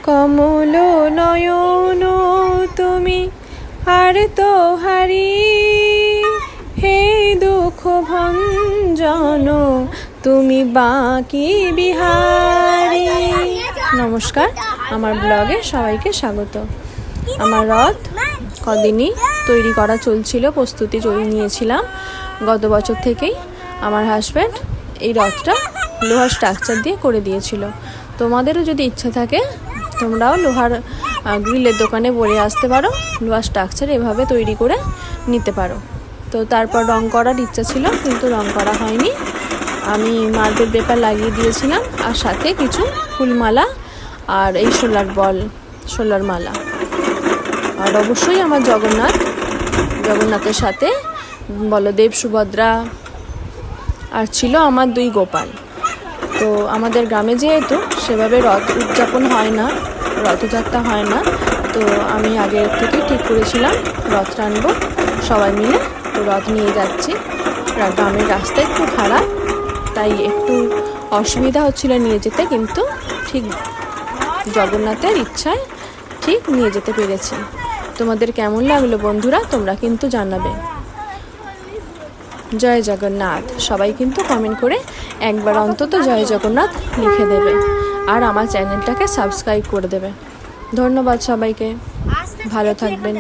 কমল নয়ন তুমি আর তো হারি, হে দুঃখ ভঞ্জন তুমি বাঁকি বিহারি। নমস্কার, আমার ব্লগে সবাইকে স্বাগত। আমার রথ কদিনই তৈরি করা চলছিল, প্রস্তুতি নিয়েছিলাম গত বছর থেকেই। আমার হাজব্যান্ড এই রথটা লোহার স্ট্রাকচার দিয়ে করে দিয়েছিল। তোমাদেরও যদি ইচ্ছা থাকে তোমরাও লোহার গ্রিলের দোকানে বলে আসতে পারো, লোহার স্ট্রাকচার এভাবে তৈরি করে নিতে পারো। তো তারপর রং করার ইচ্ছা ছিল, কিন্তু রং করা হয়নি। আমি মার্বেল পেপার লাগিয়ে দিয়েছিলাম, আর সাথে কিছু ফুলমালা আর এই সোলার মালা। আর অবশ্যই আমার জগন্নাথের সাথে বলদেব, সুভদ্রা, আর ছিল আমার 2 গোপাল। তো আমাদের গ্রামে যেহেতু সেভাবে রথ উদযাপন হয় না, রথযাত্রা হয় না, তো আমি আগের থেকে ঠিক করেছিলাম রথ টানবো সবাই মিলে। তো রথ নিয়ে যাচ্ছি, গ্রামের রাস্তা একটু খারাপ, তাই একটু অসুবিধা হচ্ছিল নিয়ে যেতে, কিন্তু ঠিক জগন্নাথের ইচ্ছায় ঠিক নিয়ে যেতে পেরেছি। তোমাদের কেমন লাগলো বন্ধুরা, তোমরা কিন্তু জানাবে। জয় জগন্নাথ সবাই কিন্তু কমেন্ট করে একবার অন্তত জয় জগন্নাথ লিখে দেবে, আর আমার চ্যানেলটাকে সাবস্ক্রাইব করে দেবে। ধন্যবাদ সবাইকে, ভালো থাকবেন।